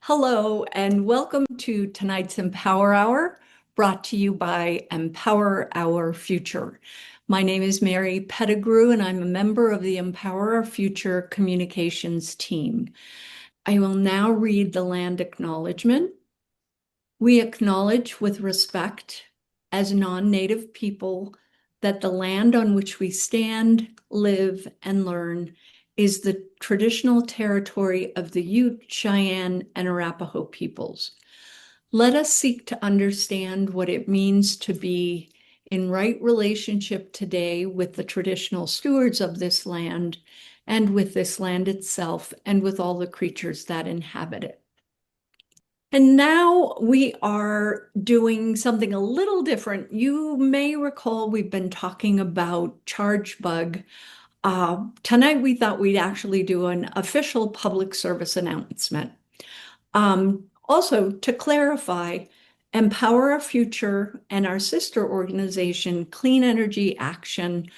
Hello, and welcome to tonight's Empower Hour, brought to you by Empower Our Future. My name is Mary Pettigrew, and I'm a member of the Empower Our Future communications team. I will now read the land acknowledgement. We acknowledge with respect as non-native people that the land on which we stand, live, and learn is the traditional territory of the Ute, Cheyenne, and Arapaho peoples. Let us seek to understand what it means to be in right relationship today with the traditional stewards of this land and with this land itself and with all the creatures that inhabit it. And now we are doing something a little different. You may recall we've been talking about charge bug. Tonight we thought we'd actually do an official public service announcement. Also, to clarify, Empower Our Future and our sister organization, Clean Energy Action,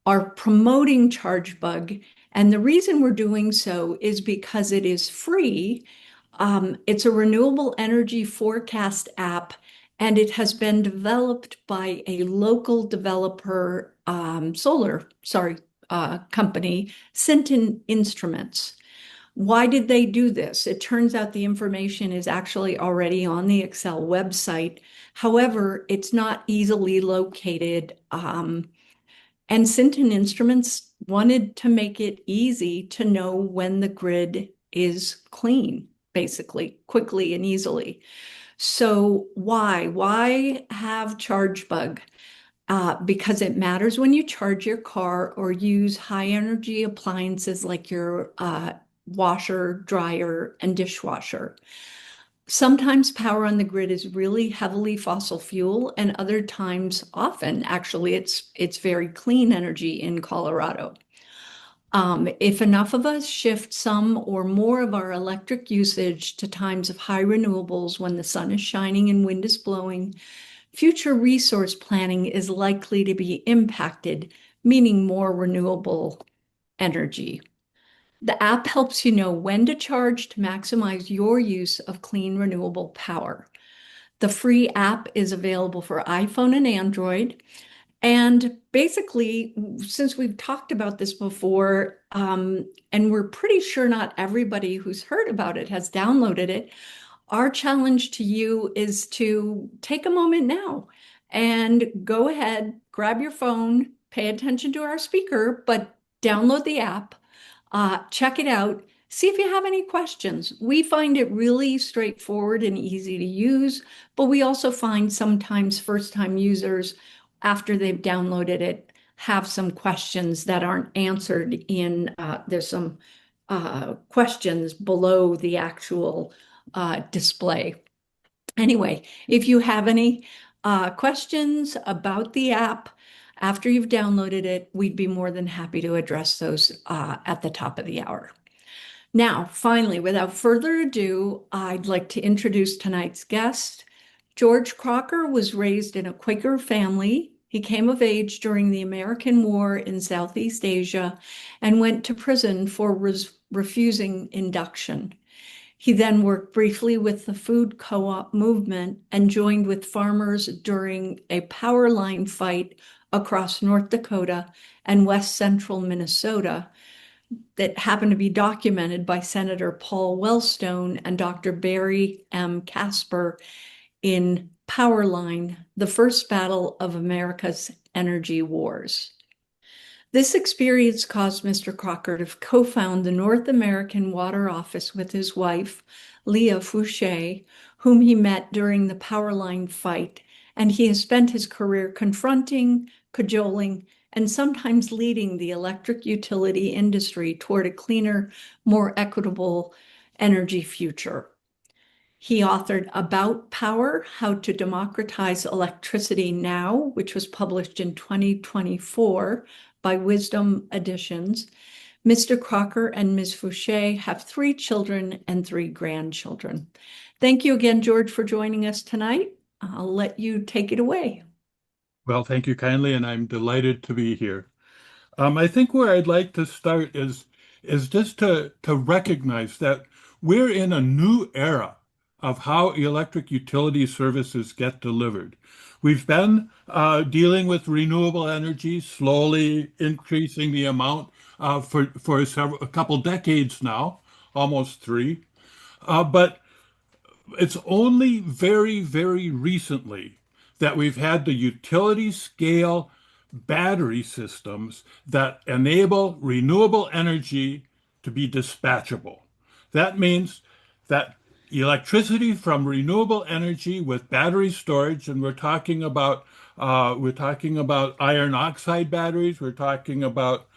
are promoting charge bug. And the reason we're doing so is because it is free. It's a renewable energy forecast app, and it has been developed by a local developer, company, Sinton Instruments. Why did they do this? It turns out the information is actually already on the Excel website. However, it's not easily located. And Sinton Instruments wanted to make it easy to know when the grid is clean, basically, quickly and easily. So why have charge bug? Because it matters when you charge your car or use high energy appliances like your washer, dryer, and dishwasher. Sometimes power on the grid is really heavily fossil fuel, and other times, often actually, it's very clean energy in Colorado. If enough of us shift some or more of our electric usage to times of high renewables when the sun is shining and wind is blowing, future resource planning is likely to be impacted, meaning more renewable energy. The app helps you know when to charge to maximize your use of clean renewable power. The free app is available for iPhone and Android. And basically, since we've talked about this before, and we're pretty sure not everybody who's heard about it has downloaded it, our challenge to you is to take a moment now and go ahead, grab your phone, pay attention to our speaker, but download the app, check it out, see if you have any questions. We find it really straightforward and easy to use, but we also find sometimes first-time users, after they've downloaded it, have some questions that aren't answered in, there's some questions below the actual display. Anyway, if you have any questions about the app after you've downloaded it, we'd be more than happy to address those at the top of the hour. Now, finally, without further ado, I'd like to introduce tonight's guest. George Crocker was raised in a Quaker family. He came of age during the American War in Southeast Asia and went to prison for refusing induction. He then worked briefly with the food co-op movement and joined with farmers during a power line fight across North Dakota and west central Minnesota that happened to be documented by Senator Paul Wellstone and Dr. Barry M. Casper in Powerline, the First Battle of America's Energy Wars. This experience caused Mr. Crocker to co-found the North American Water Office with his wife, Leah Fouché, whom he met during the Powerline fight, and he has spent his career confronting, cajoling, and sometimes leading the electric utility industry toward a cleaner, more equitable energy future. He authored About Power, How to Democratize Electricity Now, which was published in 2024 by Wisdom Editions. Mr. Crocker and Ms. Fouché have 3 children and 3 grandchildren. Thank you again, George, for joining us tonight. I'll let you take it away. Well, thank you kindly, and I'm delighted to be here. I think where I'd like to start is just to recognize that We're in a new era of how electric utility services get delivered. We've been dealing with renewable energy, slowly increasing the amount for a couple decades now, almost three. But it's only very, very recently that we've had the utility scale battery systems that enable renewable energy to be dispatchable. That means that electricity from renewable energy with battery storage, and we're talking about iron oxide batteries, we're talking about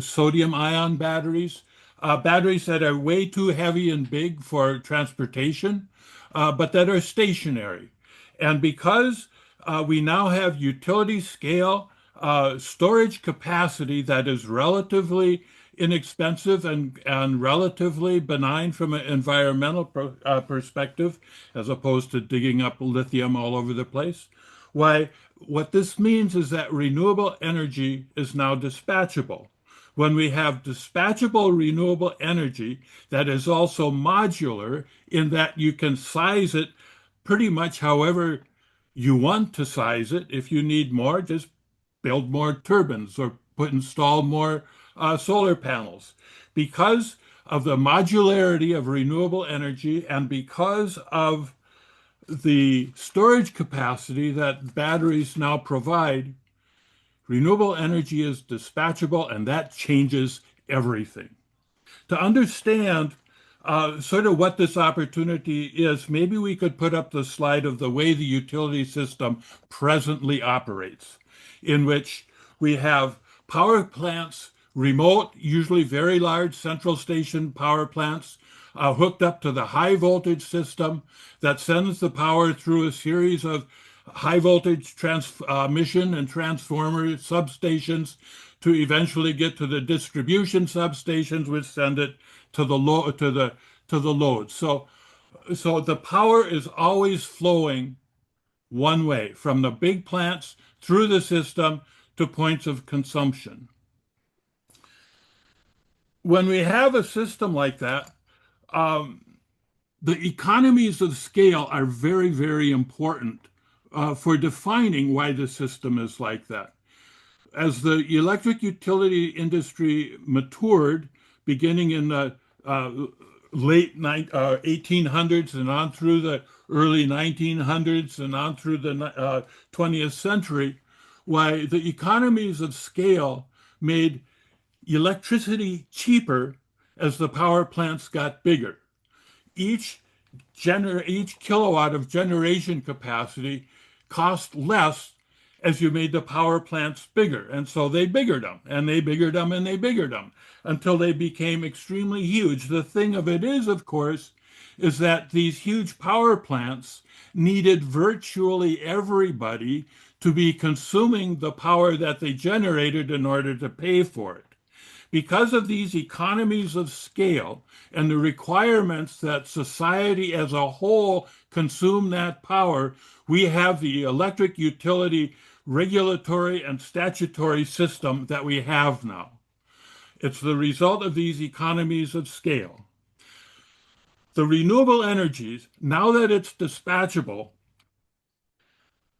sodium ion batteries, batteries that are way too heavy and big for transportation, but that are stationary. And because we now have utility scale storage capacity that is relatively inexpensive and relatively benign from an environmental perspective, as opposed to digging up lithium all over the place. Why, what this means is that renewable energy is now dispatchable. When we have dispatchable renewable energy that is also modular in that you can size it pretty much however you want to size it. If you need more, just build more turbines or install more solar panels. Because of the modularity of renewable energy and because of the storage capacity that batteries now provide, renewable energy is dispatchable, and that changes everything. To understand sort of what this opportunity is, maybe we could put up the slide of the way the utility system presently operates, in which we have power plants, remote, usually very large central station power plants, hooked up to the high voltage system that sends the power through a series of high voltage transmission and transformer substations to eventually get to the distribution substations, which send it to the load. So the power is always flowing one way from the big plants through the system to points of consumption. When we have a system like that, the economies of scale are very, very important for defining why the system is like that. As the electric utility industry matured, beginning in the late 1800s and on through the early 1900s and on through the 20th century, why the economies of scale made electricity cheaper as the power plants got bigger. Each each kilowatt of generation capacity cost less as you made the power plants bigger. And so they biggered them and they biggered them and they biggered them until they became extremely huge. The thing of it is, of course, is that these huge power plants needed virtually everybody to be consuming the power that they generated in order to pay for it. Because of these economies of scale and the requirements that society as a whole consume that power, we have the electric utility regulatory and statutory system that we have now. It's the result of these economies of scale. The renewable energies, now that it's dispatchable,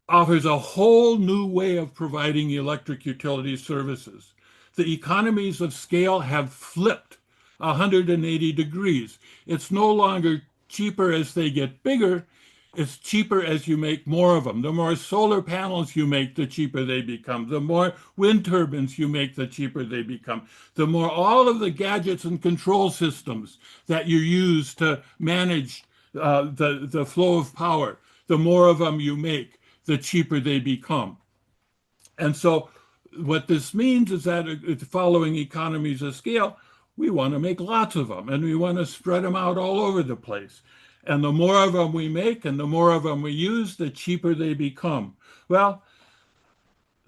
offers a whole new way of providing electric utility services. The economies of scale have flipped 180 degrees. It's no longer cheaper as they get bigger. It's cheaper as you make more of them. The more solar panels you make, the cheaper they become. The more wind turbines you make, the cheaper they become. The more all of the gadgets and control systems that you use to manage the flow of power, the more of them you make, the cheaper they become. And so what this means is that following economies of scale, we want to make lots of them and we want to spread them out all over the place. And the more of them we make and the more of them we use, the cheaper they become. Well,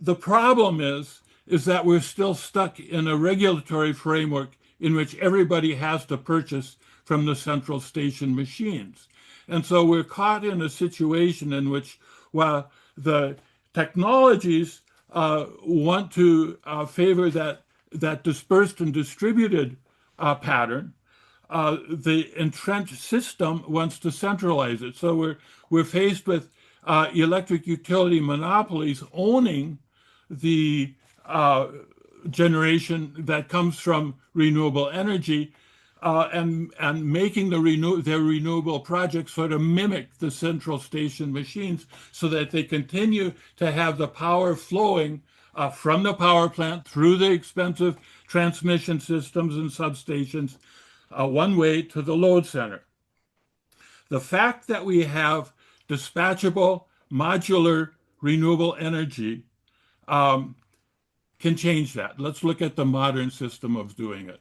the problem is that we're still stuck in a regulatory framework in which everybody has to purchase from the central station machines. And so we're caught in a situation in which, while the technologies want to favor that dispersed and distributed pattern, the entrenched system wants to centralize it. So we're faced with electric utility monopolies owning the generation that comes from renewable energy, and making their renewable projects sort of mimic the central station machines, so that they continue to have the power flowing from the power plant through the expensive transmission systems and substations, one way to the load center. The fact that we have dispatchable, modular, renewable energy can change that. Let's look at the modern system of doing it.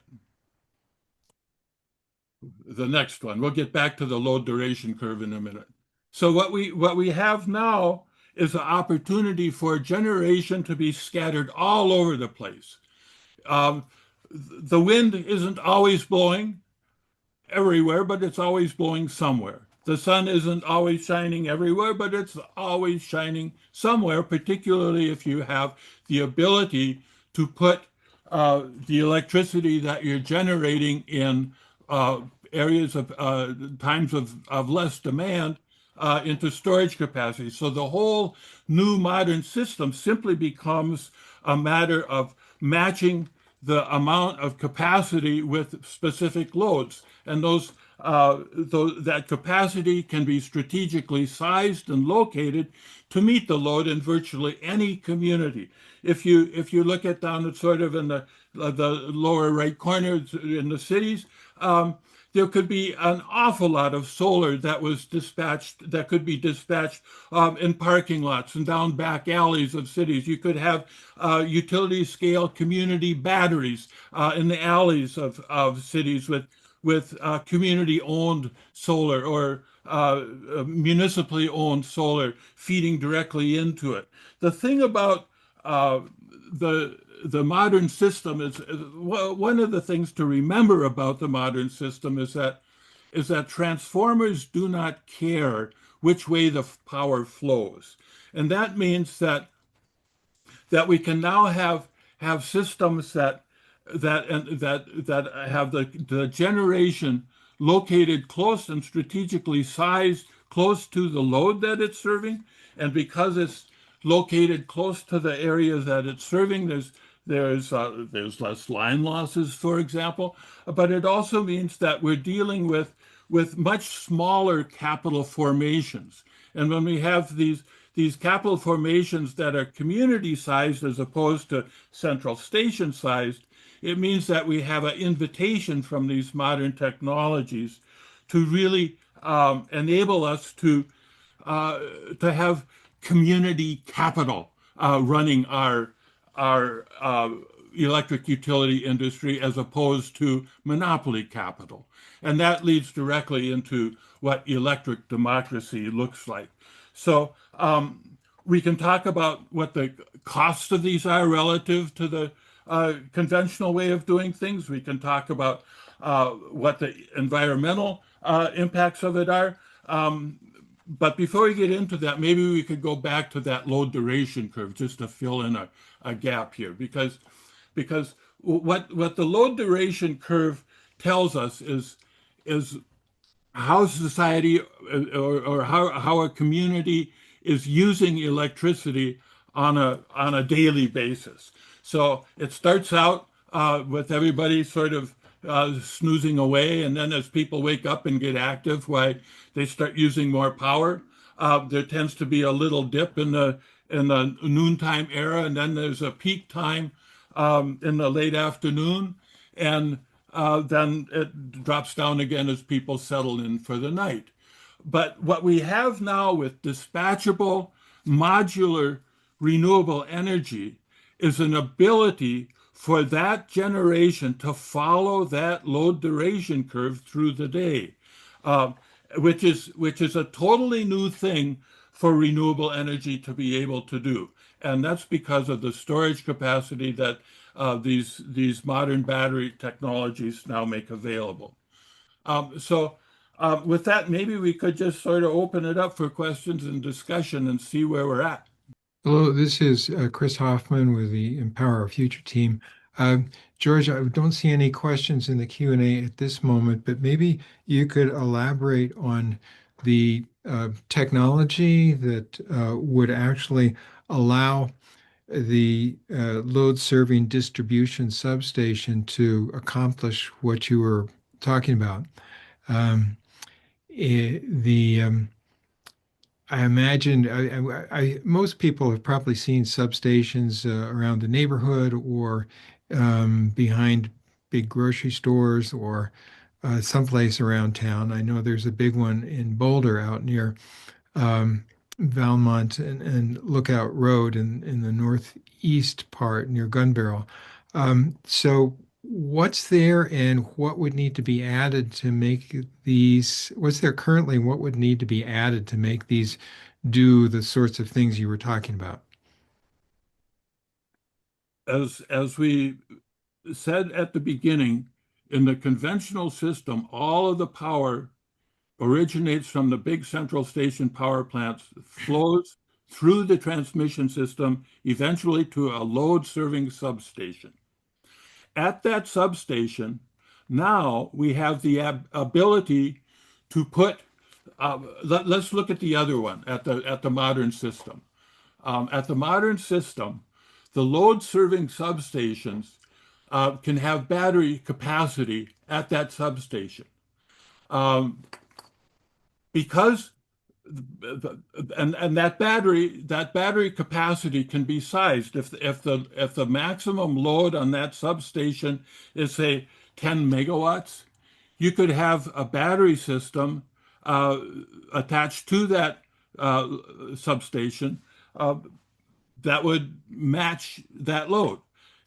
The next one. We'll get back to the load duration curve in a minute. So what we have now is an opportunity for generation to be scattered all over the place. The wind isn't always blowing everywhere, but it's always blowing somewhere. The sun isn't always shining everywhere, but it's always shining somewhere, particularly if you have the ability to put the electricity that you're generating in areas of times of less demand into storage capacity. So the whole new modern system simply becomes a matter of matching the amount of capacity with specific loads. And that capacity can be strategically sized and located to meet the load in virtually any community. If you look at down at sort of in the lower right corner in the cities, there could be an awful lot of solar that could be dispatched in parking lots and down back alleys of cities. You could have utility scale community batteries in the alleys of cities with community owned solar or municipally owned solar feeding directly into it. The thing about the modern system is one of the things to remember about the modern system is that transformers do not care which way the power flows. And that means that we can now have systems that have the generation located close and strategically sized close to the load that it's serving. And because it's located close to the area that it's serving, there's less line losses, for example, but it also means that we're dealing with much smaller capital formations. And when we have these capital formations that are community sized as opposed to central station sized, it means that we have an invitation from these modern technologies to really enable us to have community capital running our electric utility industry as opposed to monopoly capital. And that leads directly into what electric democracy looks like. So we can talk about what the costs of these are relative to the conventional way of doing things. We can talk about what the environmental impacts of it are. But before we get into that, maybe we could go back to that load duration curve just to fill in a gap here, because what the load duration curve tells us is how society or how a community is using electricity on a daily basis. So it starts out with everybody sort of snoozing away, and then as people wake up and get active, why they start using more power. There tends to be a little dip in the noontime era, and then there's a peak time in the late afternoon, and then it drops down again as people settle in for the night. But what we have now with dispatchable, modular, renewable energy is an ability for that generation to follow that load duration curve through the day, which is a totally new thing for renewable energy to be able to do. And that's because of the storage capacity that these modern battery technologies now make available. With that, maybe we could just sort of open it up for questions and discussion and see where we're at. Hello, this is Chris Hoffman with the Empower Our Future team. George, I don't see any questions in the Q&A at this moment, but maybe you could elaborate on the technology that would actually allow the load serving distribution substation to accomplish what you were talking about. Um, the I imagine most people have probably seen substations around the neighborhood or behind big grocery stores or someplace around town. I know there's a big one in Boulder out near Valmont and Lookout Road in the northeast part near Gun Barrel. So what's there and what would need to be added to make these, what's there currently and what would need to be added to make these do the sorts of things you were talking about? As we said at the beginning, in the conventional system, all of the power originates from the big central station power plants, flows through the transmission system, eventually to a load serving substation. At that substation, now we have the ability to put, let's look at the other one, at the modern system. At the modern system, the load serving substations can have battery capacity at that substation. Um, because and that battery capacity can be sized if the maximum load on that substation is say 10 megawatts, you could have a battery system uh, attached to that uh, substation uh, that would match that load.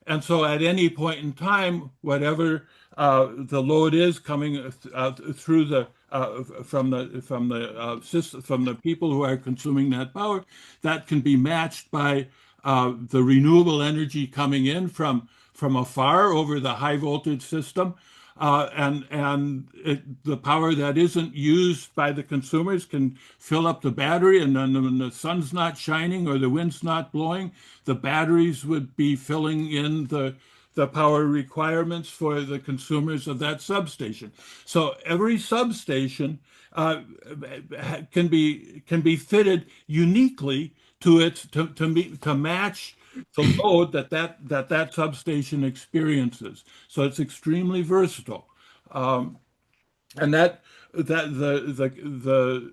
And so at any point in time, whatever the load is coming through the system, from the people who are consuming that power, that can be matched by the renewable energy coming in from afar over the high voltage system. The power that isn't used by the consumers can fill up the battery, and then when the sun's not shining or the wind's not blowing, the batteries would be filling in the power requirements for the consumers of that substation. So every substation can be fitted uniquely to match the load that substation experiences. So it's extremely versatile, and the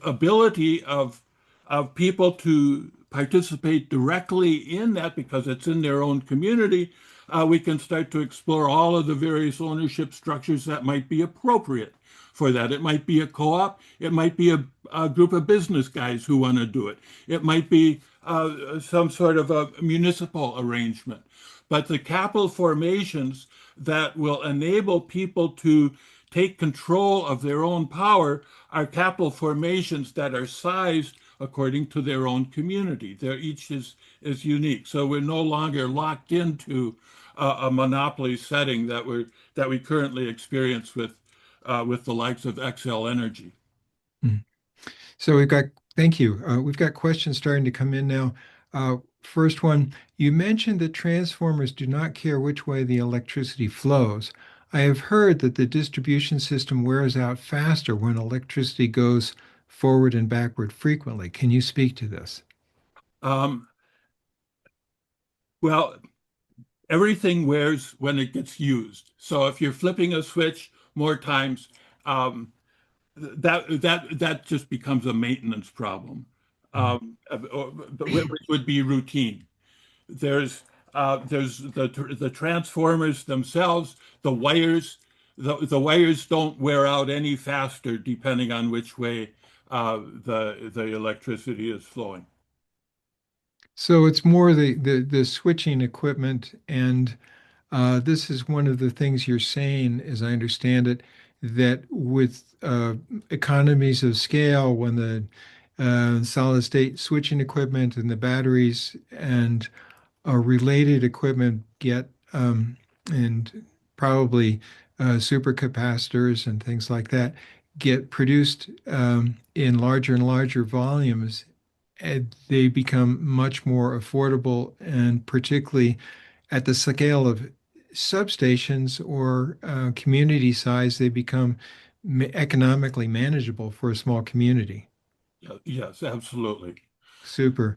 ability of people to participate directly in that because it's in their own community, we can start to explore all of the various ownership structures that might be appropriate for that. It might be a co-op. It might be a group of business guys who want to do it. It might be some sort of a municipal arrangement. But the capital formations that will enable people to take control of their own power are capital formations that are sized according to their own community. Each is unique. So we're no longer locked into a monopoly setting that we currently experience with the likes of XL Energy. Mm. So thank you. We've got questions starting to come in now. First one, you mentioned that transformers do not care which way the electricity flows. I have heard that the distribution system wears out faster when electricity goes forward and backward frequently. Can you speak to this? Um, well, everything wears when it gets used. So if you're flipping a switch more times, um, that just becomes a maintenance problem, Mhm. which would be routine. There's the transformers themselves, the wires. The wires don't wear out any faster depending on which way the electricity is flowing. So it's more the switching equipment, and this is one of the things you're saying, as I understand it, that with economies of scale, when the solid state switching equipment and the batteries and related equipment get and probably supercapacitors and things like that get produced in larger and larger volumes, and they become much more affordable and particularly at the scale of substations or community size, they become economically manageable for a small community. Yes, absolutely. Super.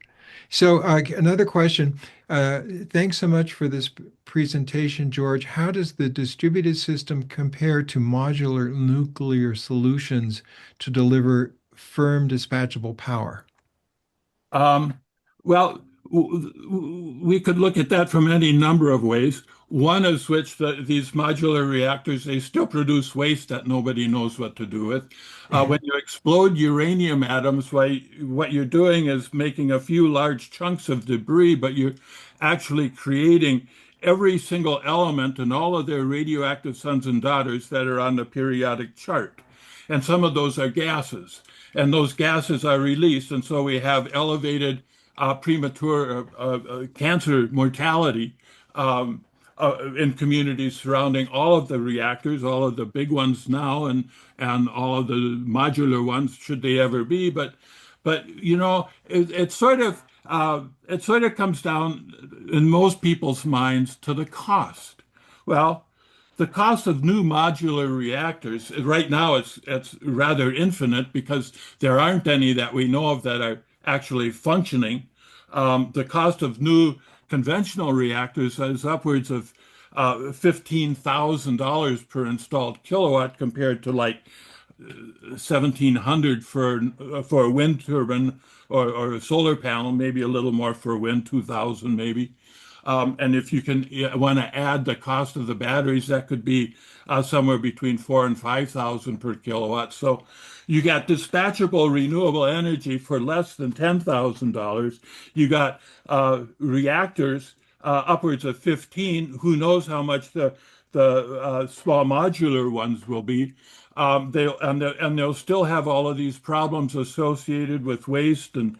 So, another question. Thanks so much for this presentation, George. How does the distributed system compare to modular nuclear solutions to deliver firm dispatchable power? Um, well, we could look at that from any number of ways. One is which these modular reactors, they still produce waste that nobody knows what to do with. When you explode uranium atoms, what you're doing is making a few large chunks of debris, but you're actually creating every single element and all of their radioactive sons and daughters that are on the periodic chart. And some of those are gases, and those gases are released, and so we have elevated premature cancer mortality in communities surrounding all of the reactors, all of the big ones now, and all of the modular ones, should they ever be. But it sort of comes down in most people's minds to the cost. Well, the cost of new modular reactors right now it's rather infinite because there aren't any that we know of that are actually functioning. The cost of new conventional reactors is upwards of $15,000 per installed kilowatt compared to like 1,700 for a wind turbine or a solar panel, maybe a little more for a wind, 2,000 maybe. And if you want to add the cost of the batteries, that could be somewhere between 4 and 5,000 per kilowatt. So you got dispatchable renewable energy for less than $10,000. You got reactors upwards of 15. Who knows how much the small modular ones will be? They'll still have all of these problems associated with waste and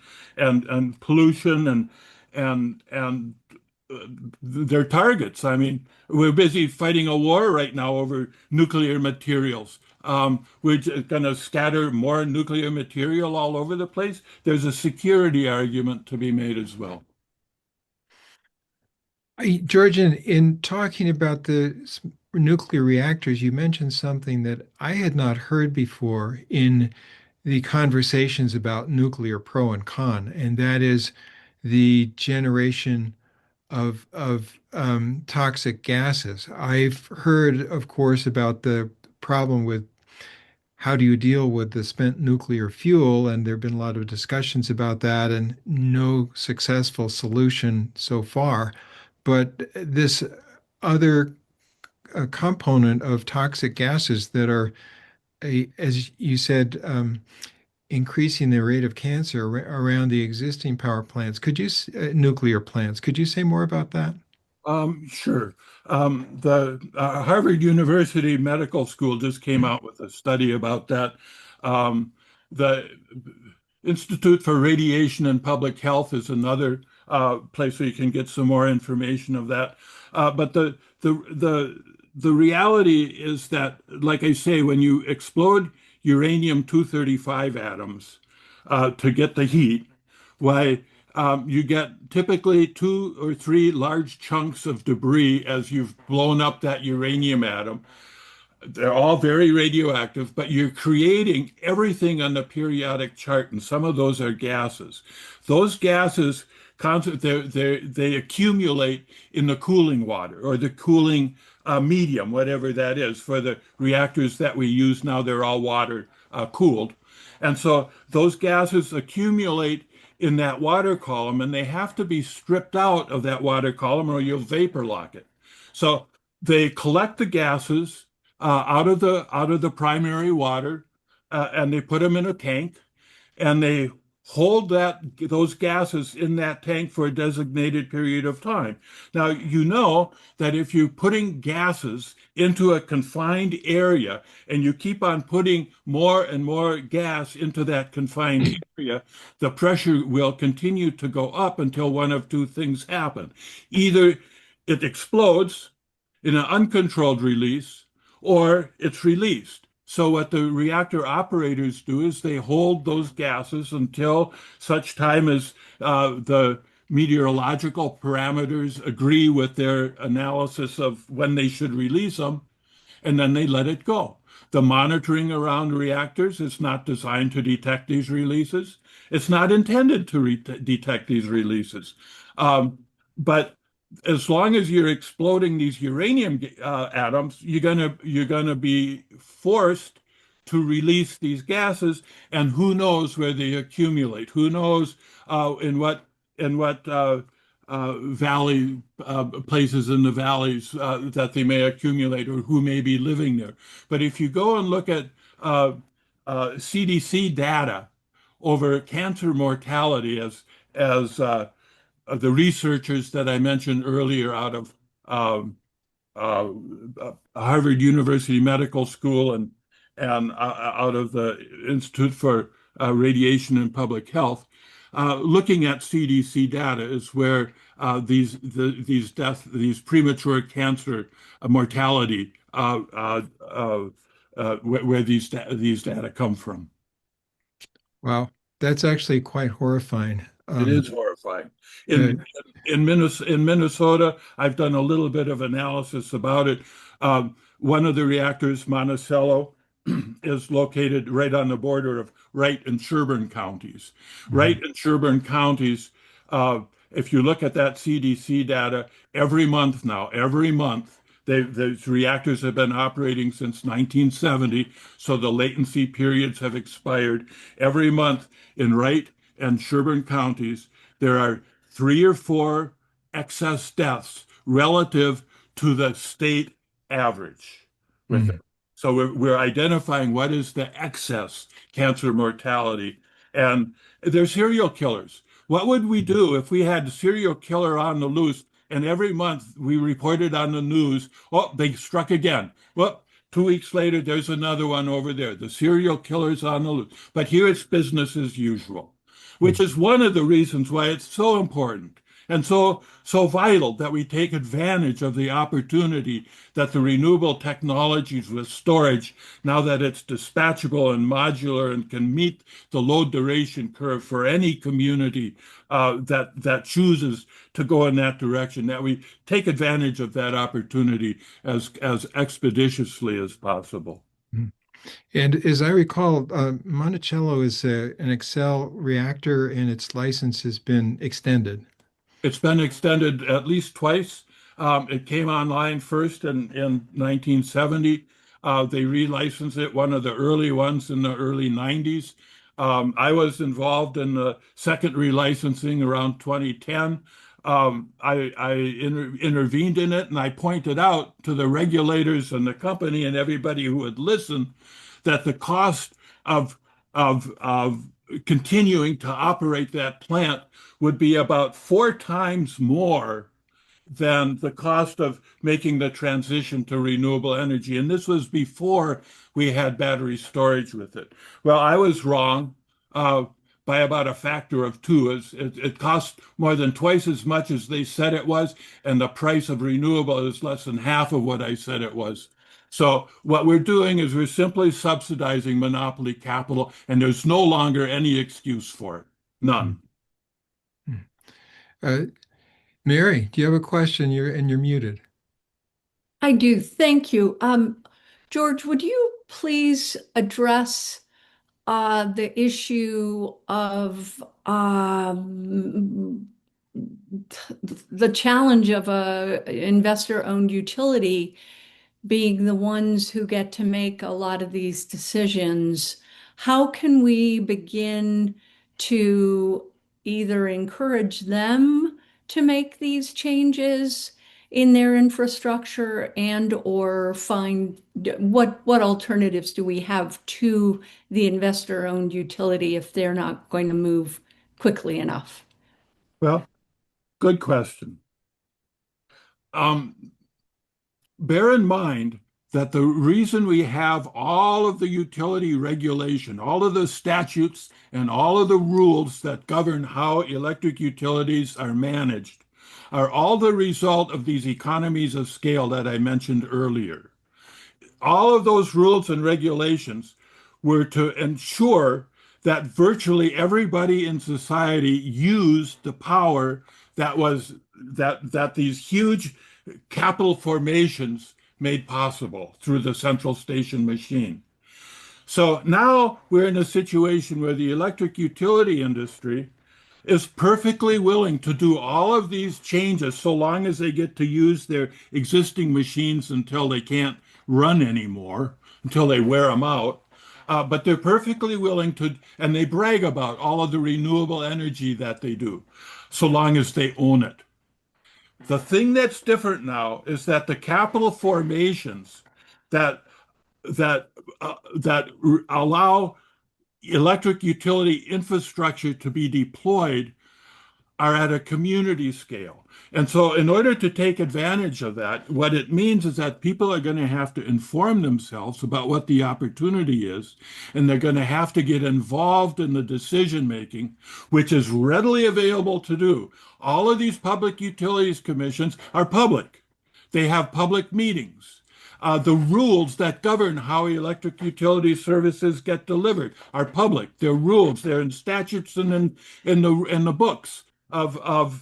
pollution and their targets. I mean, we're busy fighting a war right now over nuclear materials. We're going to scatter more nuclear material all over the place. There's a security argument to be made as well. George, in talking about the nuclear reactors, you mentioned something that I had not heard before in the conversations about nuclear pro and con, and that is the generation of toxic gases. I've heard, of course, about the problem with how do you deal with the spent nuclear fuel, and there have been a lot of discussions about that, and no successful solution so far. But this other component of toxic gases that are, as you said, increasing the rate of cancer around the existing power plants. Nuclear plants, could you say more about that? Sure. The Harvard University Medical School just came out with a study about that. The Institute for Radiation and Public Health is another place where you can get some more information of that. But the reality is that, like I say, when you explode uranium-235 atoms to get the heat, why you get typically 2 or 3 large chunks of debris as you've blown up that uranium atom. They're all very radioactive, but you're creating everything on the periodic chart, and some of those are gases. Those gases, they accumulate in the cooling water or the cooling medium, whatever that is. For the reactors that we use now, they're all water cooled. And so those gases accumulate in that water column, and they have to be stripped out of that water column or you'll vapor lock it. So they collect the gases out of the primary water, and they put them in a tank, and they hold those gases in that tank for a designated period of time. Now, you know that if you're putting gases into a confined area and you keep on putting more and more gas into that confined area, the pressure will continue to go up until one of two things happen. Either it explodes in an uncontrolled release, or it's released. So what the reactor operators do is they hold those gases until such time as the meteorological parameters agree with their analysis of when they should release them, and then they let it go. The monitoring around reactors is not designed to detect these releases. It's not intended to detect these releases. But as long as you're exploding these uranium atoms, you're gonna be forced to release these gases, and who knows where they accumulate? Who knows in what valley places in the valleys that they may accumulate, or who may be living there. But if you go and look at CDC data over cancer mortality, as the researchers that I mentioned earlier out of uh, Harvard University Medical School and out of the Institute for Radiation and Public Health, looking at CDC data is where these premature cancer mortality, where these data come from. Wow, that's actually quite horrifying. It is horrifying. Uh, In Minnesota, I've done a little bit of analysis about it. One of the reactors, Monticello, is located right on the border of Wright and Sherburne counties. Wright and Sherburne counties, if you look at that CDC data, every month, those reactors have been operating since 1970, so the latency periods have expired. Every month in Wright and Sherburne counties, there are 3 or 4 excess deaths relative to the state average with mm, it. So we're identifying what is the excess cancer mortality. And they're serial killers. What would we do if we had a serial killer on the loose and every month we reported on the news, oh, they struck again. Well, 2 weeks later, there's another one over there. The serial killer's on the loose. But here it's business as usual, which mm. is one of the reasons why it's so important and so vital that we take advantage of the opportunity that the renewable technologies with storage, now that it's dispatchable and modular and can meet the low duration curve for any community that chooses to go in that direction, that we take advantage of that opportunity as expeditiously as possible. Mm. And as I recall, Monticello is an Excel reactor and its license has been extended. It's been extended at least twice. It came online first in 1970. They relicensed it, one of the early ones in the early 90s. I was involved in the second relicensing around 2010. I intervened in it, and I pointed out to the regulators and the company and everybody who would listen that the cost of continuing to operate that plant would be about 4 times more than the cost of making the transition to renewable energy. And this was before we had battery storage with it. Well, I was wrong by about a factor of 2. It costs more than twice as much as they said it was, and the price of renewable is less than half of what I said it was. So what we're doing is we're simply subsidizing monopoly capital, and there's no longer any excuse for it. None. Mm. Uh, Mary, do you have a question? You're muted. I do. Thank you. George, would you please address the issue of the challenge of a investor-owned utility being the ones who get to make a lot of these decisions? How can we begin to either encourage them to make these changes in their infrastructure and or find what alternatives do we have to the investor-owned utility if they're not going to move quickly enough? Well, good question. Um, Bear in mind that the reason we have all of the utility regulation, all of the statutes, and all of the rules that govern how electric utilities are managed are all the result of these economies of scale that I mentioned earlier. All of those rules and regulations were to ensure that virtually everybody in society used the power that these huge capital formations made possible through the central station machine. So now we're in a situation where the electric utility industry is perfectly willing to do all of these changes so long as they get to use their existing machines until they can't run anymore, until they wear them out. But they're perfectly willing to, and they brag about all of the renewable energy that they do, so long as they own it. The thing that's different now is that the capital formations that that allow electric utility infrastructure to be deployed are at a community scale. And so, in order to take advantage of that, what it means is that people are going to have to inform themselves about what the opportunity is, and they're going to have to get involved in the decision making, which is readily available to do. All of these public utilities commissions are public, they have public meetings. The rules that govern how electric utility services get delivered are public. They're rules. They're in statutes and in the books of all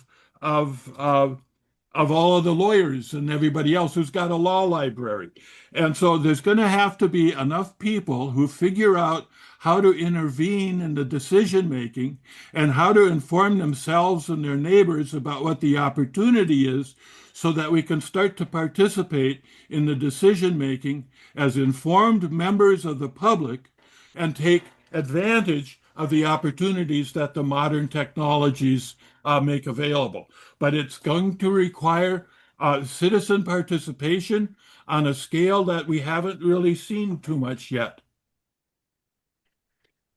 of the lawyers and everybody else who's got a law library. And so there's going to have to be enough people who figure out how to intervene in the decision making and how to inform themselves and their neighbors about what the opportunity is so that we can start to participate in the decision making as informed members of the public and take advantage of the opportunities that the modern technologies make available. But it's going to require citizen participation on a scale that we haven't really seen too much yet.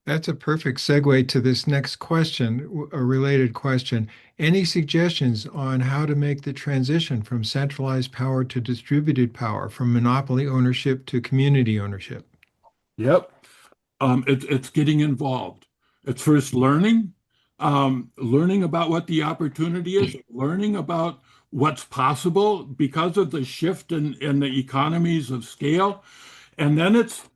That's a perfect segue to this next question, a related question. Any suggestions on how to make the transition from centralized power to distributed power, from monopoly ownership to community ownership? Yep. It's getting involved. It's first learning about what the opportunity is, learning about what's possible because of the shift in the economies of scale, and then it's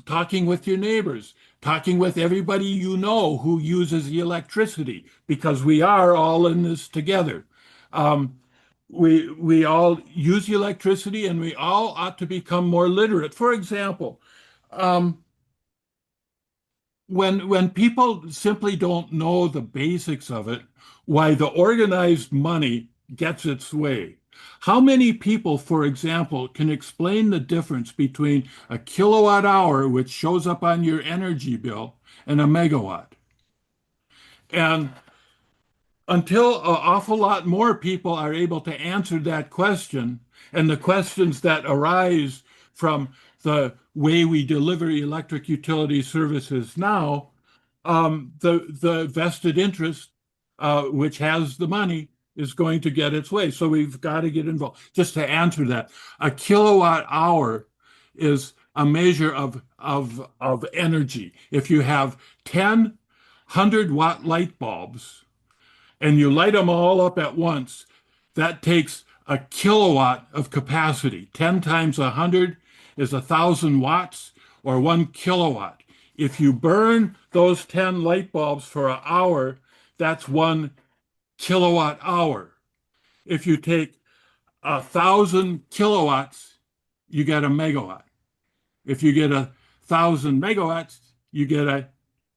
talking with your neighbors, talking with everybody you know who uses the electricity, because we are all in this together. Um, we all use the electricity, and we all ought to become more literate. For example, um, when people simply don't know the basics of it, why the organized money gets its way. How many people, for example, can explain the difference between a kilowatt hour, which shows up on your energy bill, and a megawatt? And until an awful lot more people are able to answer that question, and the questions that arise from the way we deliver electric utility services now, the vested interest, which has the money, is going to get its way. So we've got to get involved. Just to answer that, a kilowatt hour is a measure of energy. If you have 10 100-watt light bulbs and you light them all up at once, that takes a kilowatt of capacity. 10 times 100 is 1,000 watts, or 1 kilowatt. If you burn those 10 light bulbs for an hour, that's 1 kilowatt hour. If you take 1,000 kilowatts, you get a megawatt. If you get 1,000 megawatts, you get a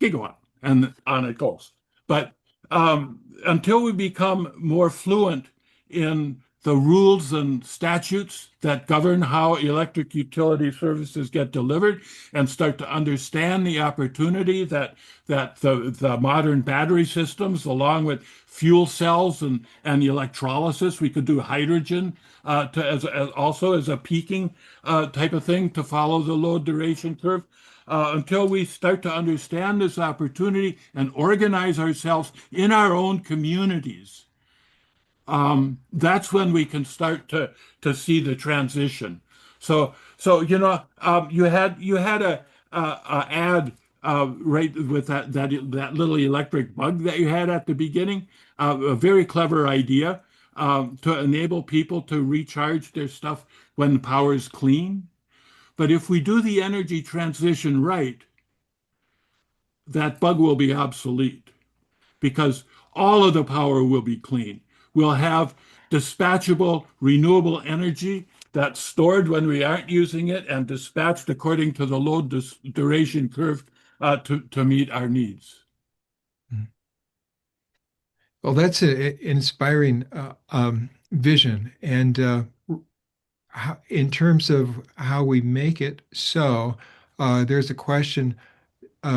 gigawatt, and on it goes. But until we become more fluent in the rules and statutes that govern how electric utility services get delivered, and start to understand the opportunity that the modern battery systems, along with fuel cells and electrolysis, we could do hydrogen also as a peaking type of thing to follow the load duration curve. Until we start to understand this opportunity and organize ourselves in our own communities, that's when we can start to see the transition. So you had a ad right with that little electric bug that you had at the beginning, a very clever idea to enable people to recharge their stuff when the power is clean. But if we do the energy transition right, that bug will be obsolete because all of the power will be clean. We'll have dispatchable renewable energy that's stored when we aren't using it and dispatched according to the load duration curve to meet our needs. Well, that's an inspiring vision. And in terms of how we make it so, there's a question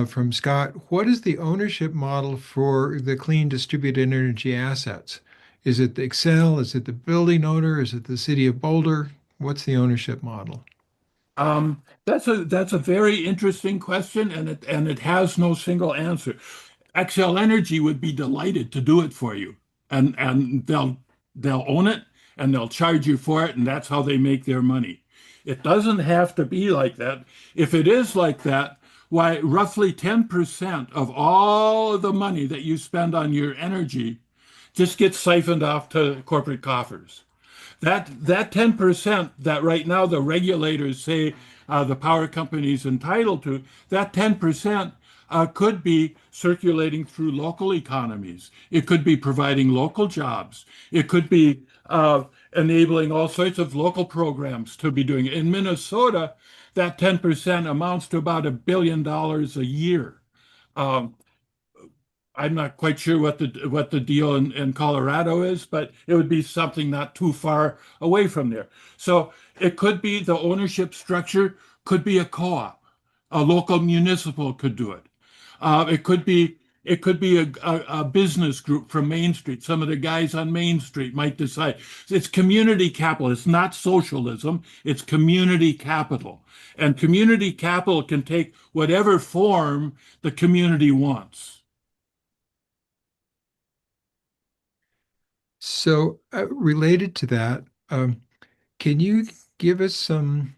from Scott. What is the ownership model for the clean distributed energy assets? Is it the Excel? Is it the building owner? Is it the city of Boulder? What's the ownership model? That's a very interesting question, and it has no single answer. XL Energy would be delighted to do it for you, and they'll own it and they'll charge you for it, and that's how they make their money. It doesn't have to be like that. If it is like that, why roughly 10% of all of the money that you spend on your energy just gets siphoned off to corporate coffers. That 10% that right now the regulators say the power company's entitled to, that 10% could be circulating through local economies. It could be providing local jobs. It could be enabling all sorts of local programs to be doing it. In Minnesota, that 10% amounts to about $1 billion a year. Um, I'm not quite sure what the deal in Colorado is, but it would be something not too far away from there. So it could be the ownership structure could be a co-op, a local municipal could do it. It could be a business group from Main Street. Some of the guys on Main Street might decide it's community capital. It's not socialism. It's community capital, and community capital can take whatever form the community wants. So, related to that, can you give us some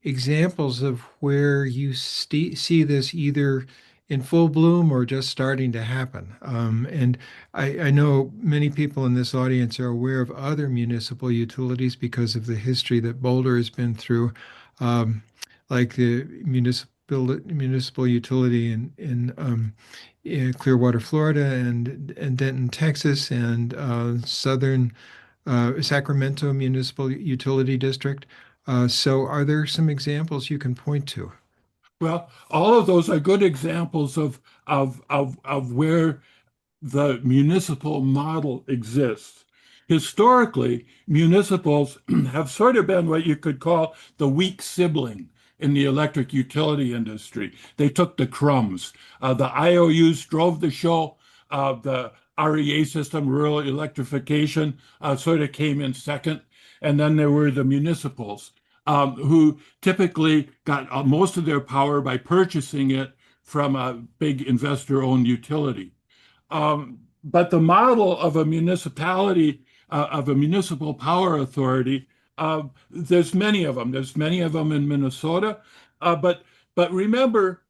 examples of where you see this either in full bloom or just starting to happen? And I know many people in this audience are aware of other municipal utilities because of the history that Boulder has been through, um, like the municipal utility in Clearwater, Florida, and Denton, Texas, and Southern Sacramento Municipal Utility District. So, are there some examples you can point to? Well, all of those are good examples of where the municipal model exists. Historically, municipals have sort of been what you could call the weak sibling in the electric utility industry. They took the crumbs. The IOUs drove the show. The REA system, rural electrification, sort of came in second. And then there were the municipals, who typically got most of their power by purchasing it from a big investor-owned utility. But the model of a municipality, of a municipal power authority, there's many of them. There's many of them in Minnesota. But remember,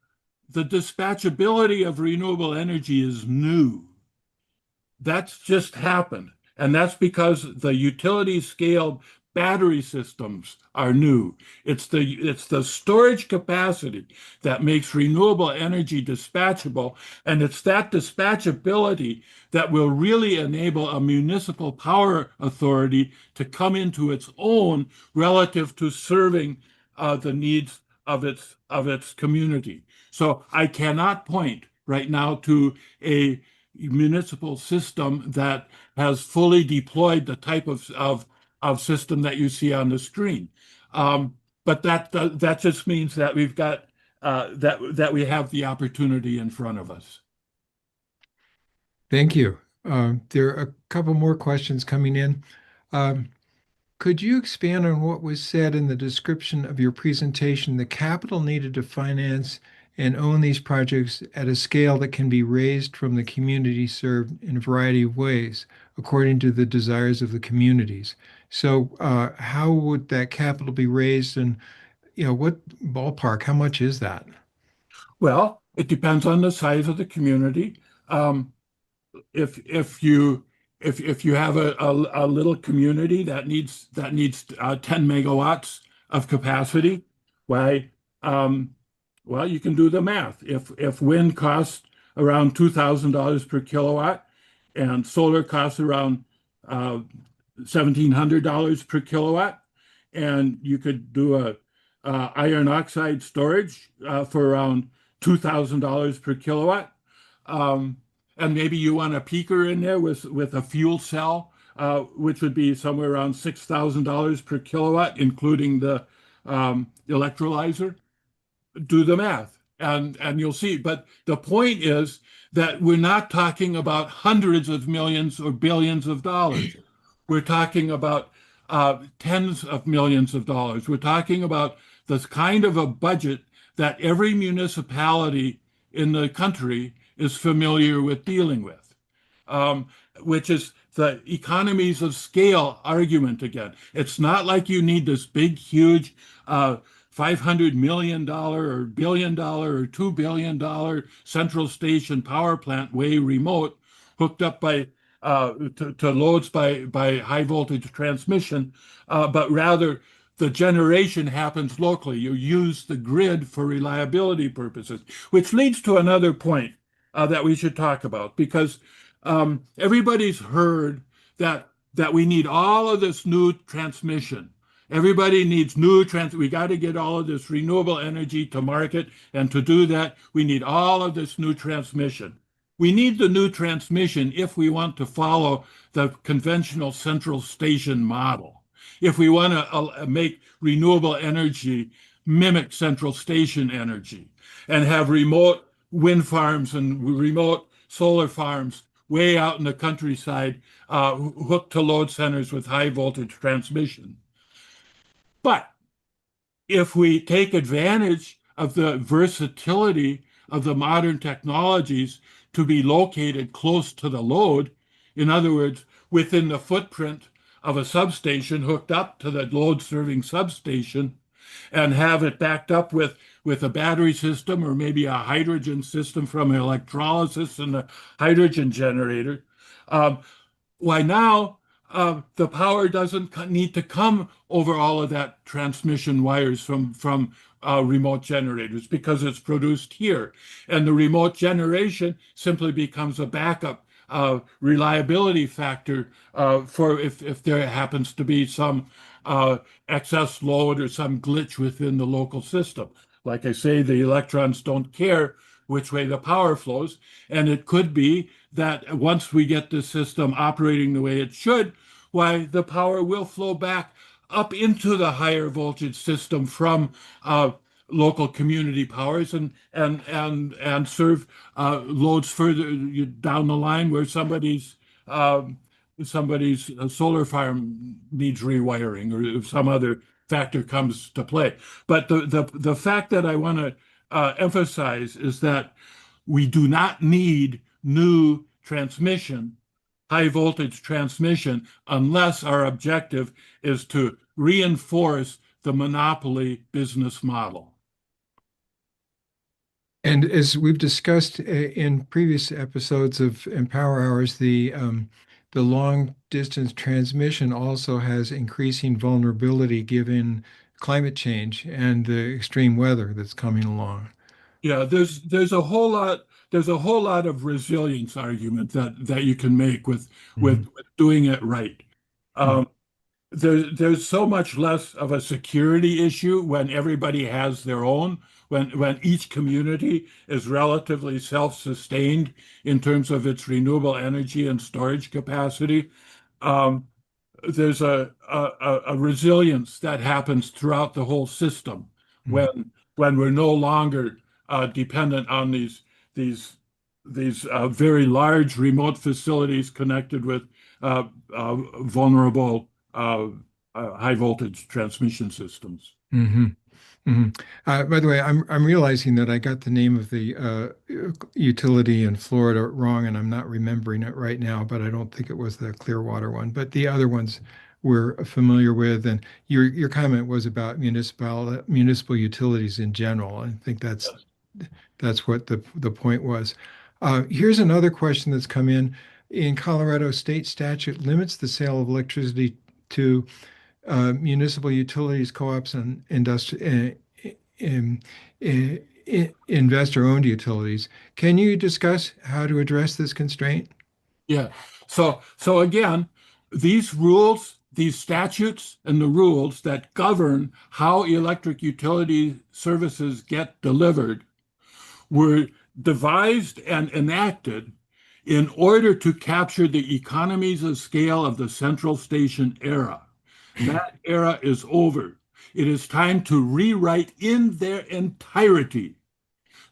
the dispatchability of renewable energy is new. That's just happened. And that's because the utility scale battery systems are new. It's the storage capacity that makes renewable energy dispatchable. And it's that dispatchability that will really enable a municipal power authority to come into its own relative to serving the needs of its community. So I cannot point right now to a municipal system that has fully deployed the type of system that you see on the screen. But that just means that we've got that we have the opportunity in front of us. Thank you. There are a couple more questions coming in. Um, Could you expand on what was said in the description of your presentation, the capital needed to finance and own these projects at a scale that can be raised from the community served in a variety of ways, according to the desires of the communities? So, how would that capital be raised, and what ballpark? How much is that? Well, it depends on the size of the community. Um, if you have a little community that needs 10 megawatts of capacity, why Well, you can do the math. If wind costs around $2,000 per kilowatt and solar costs around $1,700 per kilowatt, and you could do a iron oxide storage for around $2,000 per kilowatt. Um, and maybe you want a peaker in there with a fuel cell, which would be somewhere around $6,000 per kilowatt, including the electrolyzer. Do the math and you'll see. But the point is that we're not talking about hundreds of millions or billions of dollars. We're talking about tens of millions of dollars. We're talking about this kind of a budget that every municipality in the country is familiar with dealing with, um, which is the economies of scale argument again. It's not like you need this big, huge $500 million or billion-dollar or $2 billion central station power plant way remote, hooked up by to loads by high voltage transmission, but rather the generation happens locally. You use the grid for reliability purposes, which leads to another point that we should talk about, because everybody's heard that we need all of this new transmission. Everybody needs we got to get all of this renewable energy to market. And to do that, we need all of this new transmission. We need the new transmission if we want to follow the conventional central station model. If we want to make renewable energy mimic central station energy and have remote wind farms and remote solar farms way out in the countryside, hooked to load centers with high voltage transmission. But if we take advantage of the versatility of the modern technologies to be located close to the load, in other words, within the footprint of a substation hooked up to the load serving substation, and have it backed up with a battery system or maybe a hydrogen system from electrolysis and a hydrogen generator, um, why now the power doesn't need to come over all of that transmission wires from remote generators, because it's produced here. And the remote generation simply becomes a backup reliability factor for if there happens to be some excess load or some glitch within the local system. Like I say, the electrons don't care which way the power flows. And it could be that once we get the system operating the way it should, why the power will flow back up into the higher voltage system from local community powers and serve loads further down the line where somebody's solar farm needs rewiring, or if some other factor comes to play. But the fact that I want to emphasize is that we do not need new transmission, high voltage transmission, unless our objective is to reinforce the monopoly business model. And as we've discussed in previous episodes of Empower Hours, the long distance transmission also has increasing vulnerability given climate change and the extreme weather that's coming along. Yeah, there's a whole lot of resilience argument that you can make with doing it right. Um, there's so much less of a security issue when everybody has their own, when each community is relatively self-sustained in terms of its renewable energy and storage capacity. Um, there's a resilience that happens throughout the whole system when we're no longer dependent on these very large remote facilities connected with vulnerable high voltage transmission systems. Mm-hmm. Mm-hmm. By the way, I'm realizing that I got the name of the utility in Florida wrong, and I'm not remembering it right now. But I don't think it was the Clearwater one. But the other ones we're familiar with, and your comment was about municipal utilities in general. I think that's what the point was. Here's another question that's come in. In Colorado, state statute limits the sale of electricity to municipal utilities, co-ops, and investor-owned utilities. Can you discuss how to address this constraint? Yeah. So again, these rules, these statutes and the rules that govern how electric utility services get delivered were devised and enacted in order to capture the economies of scale of the central station era. That era is over. It is time to rewrite in their entirety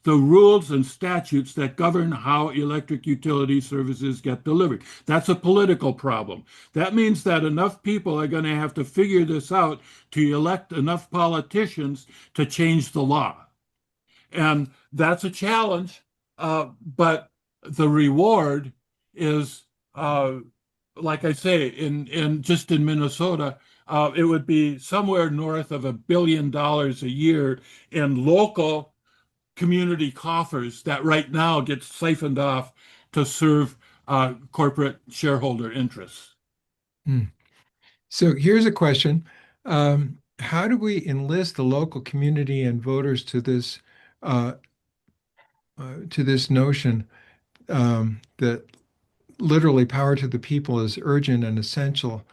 the rules and statutes that govern how electric utility services get delivered. That's a political problem. That means that enough people are going to have to figure this out to elect enough politicians to change the law. And that's a challenge, but the reward is, like I say, in just in Minnesota, it would be somewhere north of $1 billion a year in local community coffers that right now get siphoned off to serve corporate shareholder interests. Hmm. So here's a question. How do we enlist the local community and voters uh, to this notion that literally power to the people is urgent and essential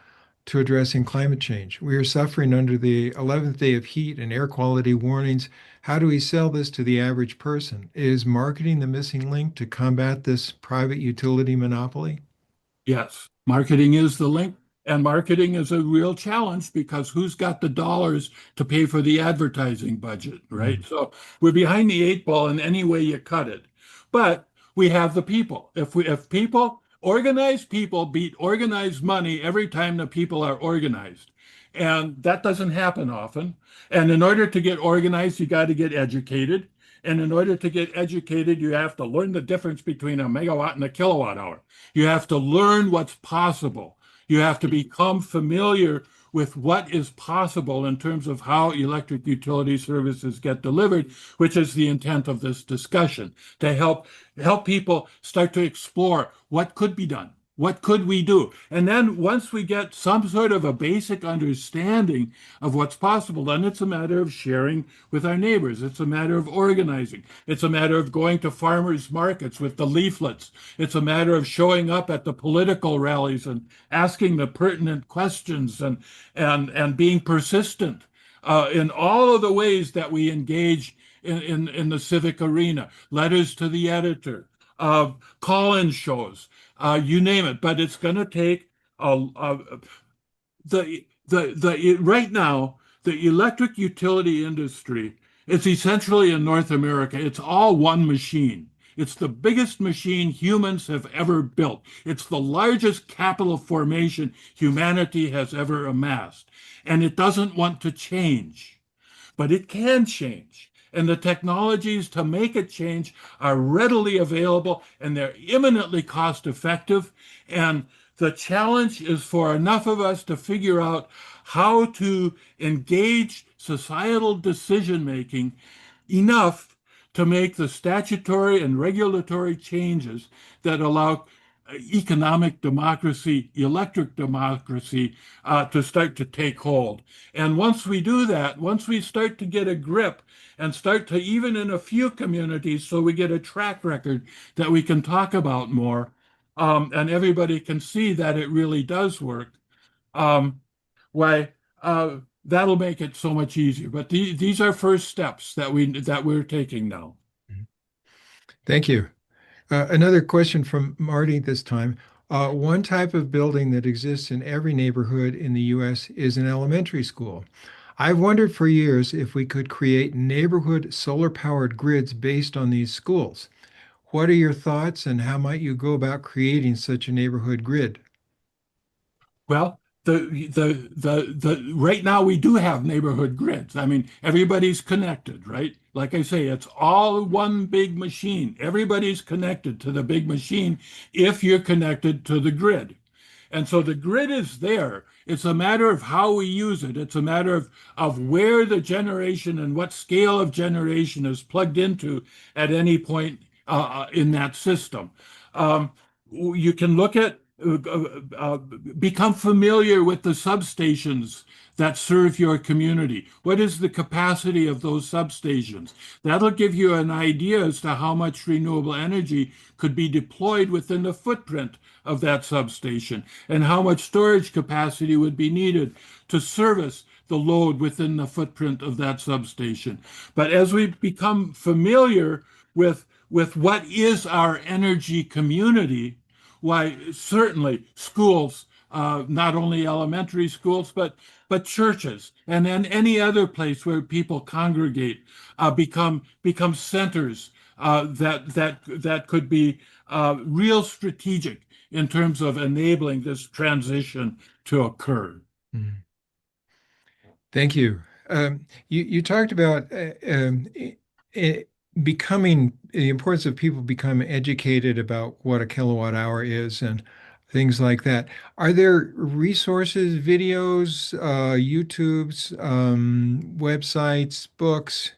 to addressing climate change? We are suffering under the 11th day of heat and air quality warnings. How do we sell this to the average person? Is marketing the missing link to combat this private utility monopoly? Yes, marketing is the link, and marketing is a real challenge because who's got the dollars to pay for the advertising budget, right? Mm. So we're behind the eight ball in any way you cut it. But we have the people. If people, organized people beat organized money every time the people are organized. And that doesn't happen often. And in order to get organized, you got to get educated. And in order to get educated, you have to learn the difference between a megawatt and a kilowatt hour. You have to learn what's possible. You have to become familiar with what is possible in terms of how electric utility services get delivered, which is the intent of this discussion, to help people start to explore what could be done. What could we do? And then once we get some sort of a basic understanding of what's possible, then it's a matter of sharing with our neighbors. It's a matter of organizing. It's a matter of going to farmers markets with the leaflets. It's a matter of showing up at the political rallies and asking the pertinent questions and being persistent in all of the ways that we engage in the civic arena. Letters to the editor, call-in shows, you name it. But it's going to take right now the electric utility industry. It's essentially in North America. It's all one machine. It's the biggest machine humans have ever built. It's the largest capital formation humanity has ever amassed. And it doesn't want to change, but it can change. And the technologies to make it change are readily available and they're eminently cost effective. And the challenge is for enough of us to figure out how to engage societal decision making enough to make the statutory and regulatory changes that allow economic democracy, electric democracy, to start to take hold. And once we do that, once we start to get a grip and start to, even in a few communities, so we get a track record that we can talk about more, and everybody can see that it really does work, um, why, that'll make it so much easier. But these are first steps that we're taking now. Thank you. Another question from Marty this time. One type of building that exists in every neighborhood in the U.S. is an elementary school. I've wondered for years if we could create neighborhood solar-powered grids based on these schools. What are your thoughts and how might you go about creating such a neighborhood grid? Well, the right now we do have neighborhood grids. I mean, everybody's connected, right? Like I say, it's all one big machine. Everybody's connected to the big machine if you're connected to the grid. And so the grid is there. It's a matter of how we use it. It's a matter of where the generation and what scale of generation is plugged into at any point in that system. You can look at become familiar with the substations that serve your community. What is the capacity of those substations? That'll give you an idea as to how much renewable energy could be deployed within the footprint of that substation and how much storage capacity would be needed to service the load within the footprint of that substation. But as we become familiar with what is our energy community, why, certainly schools, not only elementary schools, but churches and then any other place where people congregate, become centers that could be real strategic in terms of enabling this transition to occur. Mhm. Thank you. You talked about i- becoming the importance of people become educated about what a kilowatt hour is and things like that. Are there resources, videos, YouTubes, websites, books,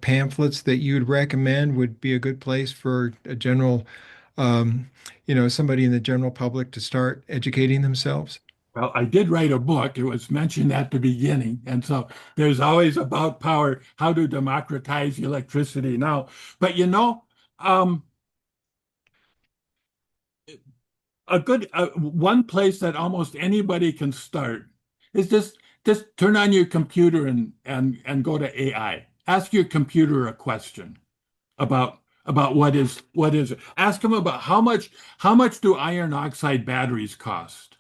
pamphlets that you'd recommend would be a good place for a general, um, somebody in the general public to start educating themselves? Well, I did write a book. It was mentioned at the beginning. And so there's always about power, how to democratize electricity now. But um, one place that almost anybody can start is just turn on your computer and go to AI. Ask your computer a question about what is it. Ask them about how much do iron oxide batteries cost?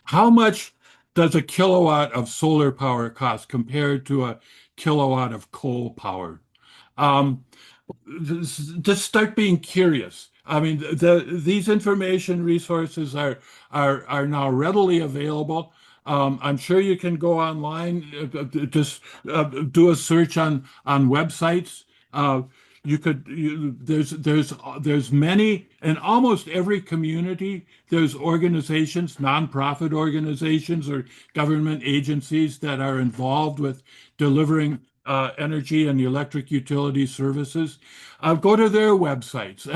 How much does a kilowatt of solar power cost compared to a kilowatt of coal power? Um, just start being curious. I mean, these information resources are now readily available. I'm sure you can go online, just do a search on websites. Uh, there's many in almost every community. There's organizations, nonprofit organizations, or government agencies that are involved with delivering energy and electric utility services. Go to their websites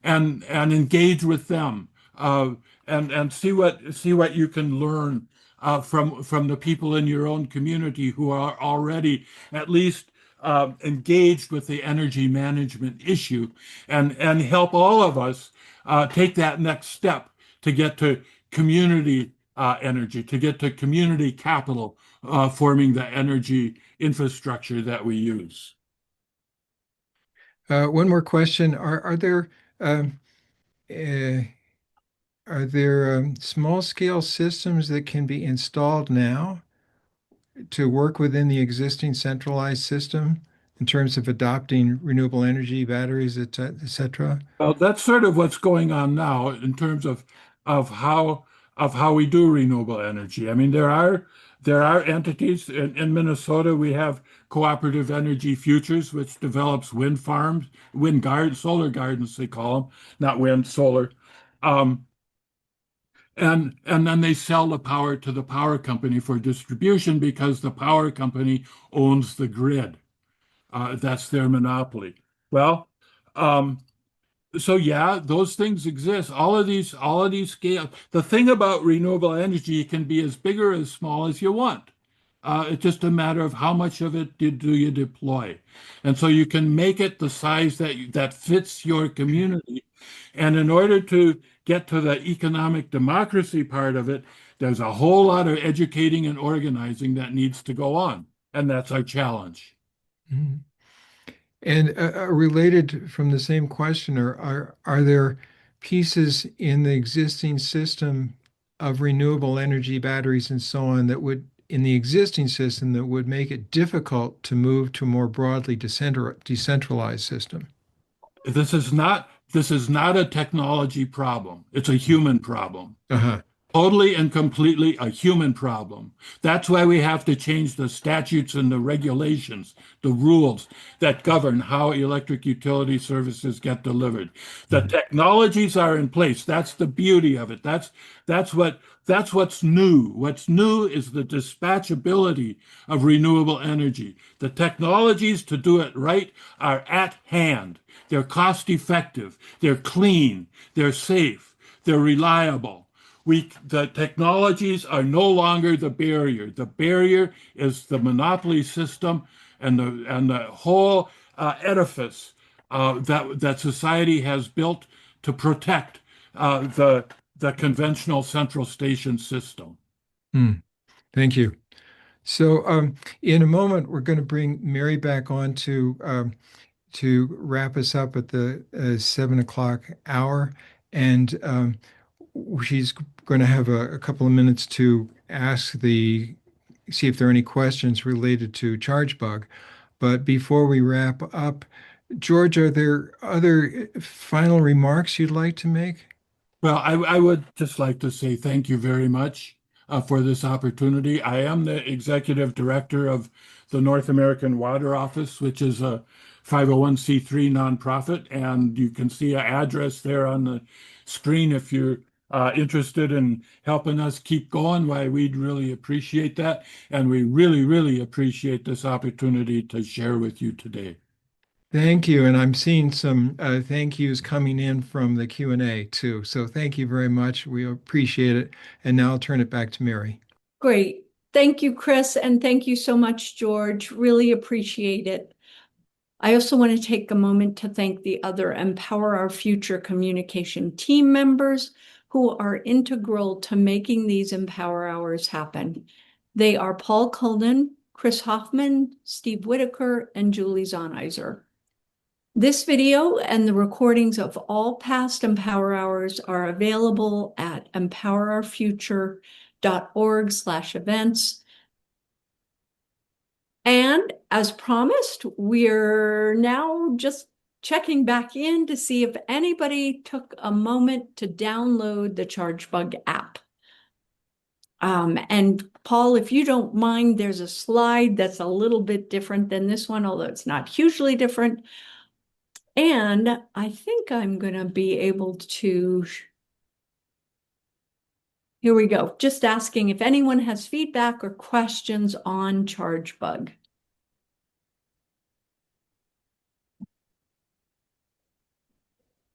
and engage with them, and see what you can learn from the people in your own community who are already at least engaged with the energy management issue, and help all of us take that next step to get to community energy, to get to community capital, forming the energy infrastructure that we use. One more question. Um, uh, are there small scale systems that can be installed now to work within the existing centralized system in terms of adopting renewable energy, batteries, et cetera? Well, that's sort of what's going on now in terms of how we do renewable energy. I mean, there are entities in Minnesota. We have Cooperative Energy Futures, which develops wind farms, wind gardens, solar gardens, they call them, not wind, solar. Um, and then they sell the power to the power company for distribution because the power company owns the grid. That's their monopoly. Well, um, so yeah, those things exist. All of these scale. The thing about renewable energy, it can be as big or as small as you want. It's just a matter of how much of it do you deploy, and so you can make it the size that fits your community. And in order to get to the economic democracy part of it, there's a whole lot of educating and organizing that needs to go on, and that's our challenge. Mhm. And related from the same question, are there pieces in the existing system of renewable energy batteries and so on that would, in the existing system, that would make it difficult to move to a more broadly decentralized system? This is not a technology problem. It's a human problem. Uh-huh. Totally and completely a human problem. That's why we have to change the statutes and the regulations, the rules that govern how electric utility services get delivered. The Mhm. technologies are in place. That's the beauty of it. That's what's new. What's new is the dispatchability of renewable energy. The technologies to do it right are at hand. They're cost effective, they're clean, they're safe, they're reliable. The technologies are no longer the barrier. The barrier is the monopoly system and the whole edifice that society has built to protect the conventional central station system. Hmm. Thank you. So, in a moment, we're going to bring Mary back on to wrap us up at the 7 o'clock hour, and she's going to have a couple of minutes to see if there are any questions related to ChargeBug. But before we wrap up, George, are there other final remarks you'd like to make? Well, I would just like to say thank you very much for this opportunity. I am the executive director of the North American Water Office, which is a 501(c)(3) nonprofit, and you can see an address there on the screen if you're interested in helping us keep going. Why, we'd really appreciate that, and we really, really appreciate this opportunity to share with you today. Thank you. And I'm seeing some thank yous coming in from the Q&A too. So thank you very much. We appreciate it. And now I'll turn it back to Mary. Great. Thank you, Chris, and thank you so much, George. Really appreciate it. I also want to take a moment to thank the other Empower Our Future communication team members who are integral to making these Empower Hours happen. They are Paul Cullen, Chris Hoffman, Steve Whitaker, and Julie Zonizer. This video and the recordings of all past Empower Hours are available at empowerourfuture.org/events. And as promised, we're now just checking back in to see if anybody took a moment to download the ChargeBug app. And Paul, if you don't mind, there's a slide that's a little bit different than this one, although it's not hugely different. And I think I'm going to be able to, here we go, just asking if anyone has feedback or questions on ChargeBug.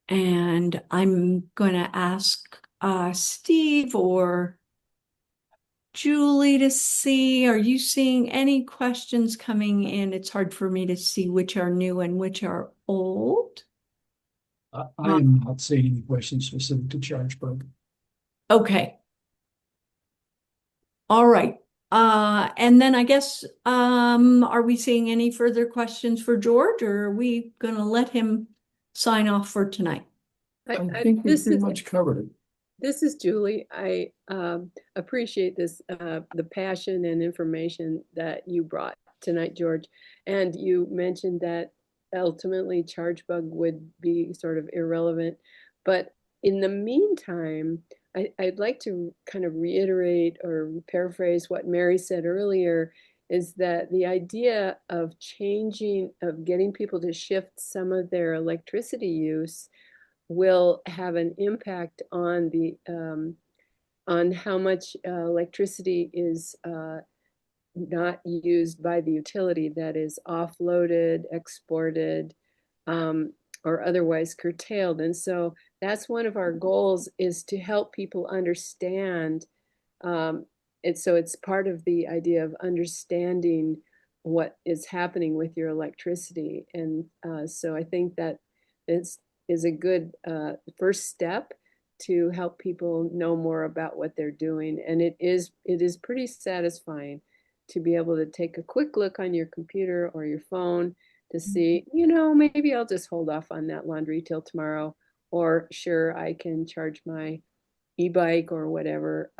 And I'm going to ask Steve or Julie to see, are you seeing any questions coming in? It's hard for me to see which are new and which are old. I am not seeing any questions specific to ChargeBug. Okay. All right. And then I guess, are we seeing any further questions for George, or are we going to let him sign off for tonight? I think we pretty much covered it. This is Julie. I appreciate this, the passion and information that you brought tonight, George. And you mentioned that ultimately ChargeBug would be sort of irrelevant. But in the meantime, I'd like to kind of reiterate or paraphrase what Mary said earlier, is that the idea of getting people to shift some of their electricity use will have an impact on on how much electricity is not used by the utility, that is offloaded, exported, or otherwise curtailed. And so that's one of our goals, is to help people understand. So it's part of the idea of understanding what is happening with your electricity. And so I think that is a good first step to help people know more about what they're doing. And it is pretty satisfying to be able to take a quick look on your computer or your phone to see, maybe I'll just hold off on that laundry till tomorrow, or sure, I can charge my e-bike or whatever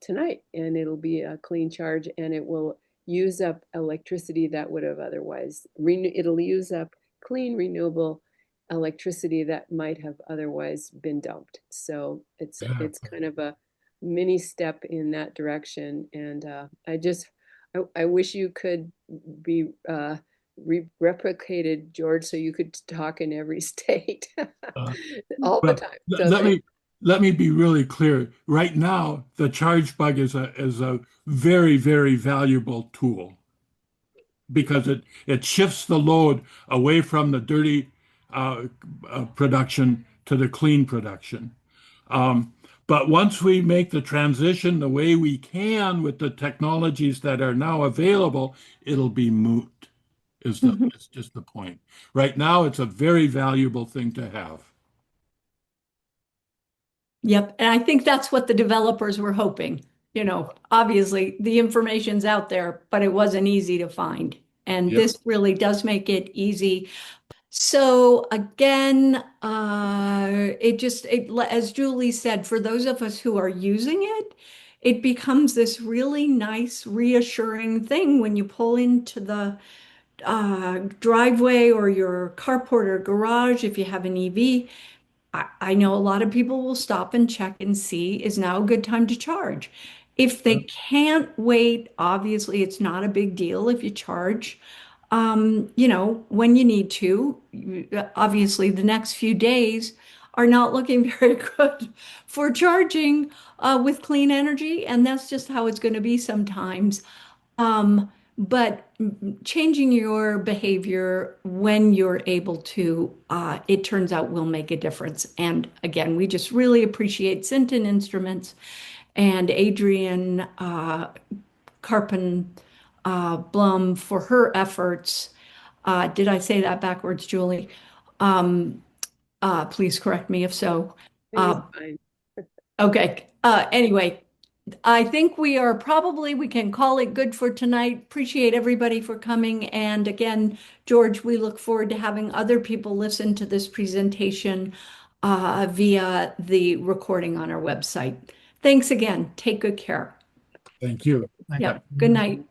tonight, and it'll be a clean charge, and it will use up electricity that would have otherwise, it'll use up clean, renewable electricity that might have otherwise been dumped. So it's kind of a mini step in that direction. And I wish you could be replicated, George, so you could talk in every state all the time. So let me be really clear. Right now, the ChargeBug is a very, very valuable tool, because it shifts the load away from the dirty production to the clean production. But once we make the transition the way we can with the technologies that are now available, it'll be moot, is just the point. Right now, it's a very valuable thing to have. Yep. And I think that's what the developers were hoping. Obviously the information's out there, but it wasn't easy to find. And Yep. this really does make it easy. So again, as Julie said, for those of us who are using it, it becomes this really nice, reassuring thing when you pull into the driveway or your carport or garage if you have an EV. I know a lot of people will stop and check and see, is now a good time to charge? If they can't wait, obviously it's not a big deal if you charge, when you need to. Obviously, the next few days are not looking very good for charging with clean energy, and that's just how it's going to be sometimes. But changing your behavior when you're able to, it turns out will make a difference. And again, we just really appreciate Sinton Instruments and Adrian Carpen Blum for her efforts. Did I say that backwards, Julie? Please correct me if so. I think it's fine. Okay. Anyway, I think we can call it good for tonight. Appreciate everybody for coming. And again, George, we look forward to having other people listen to this presentation via the recording on our website. Thanks again. Take good care. Thank you. Yeah. Good night.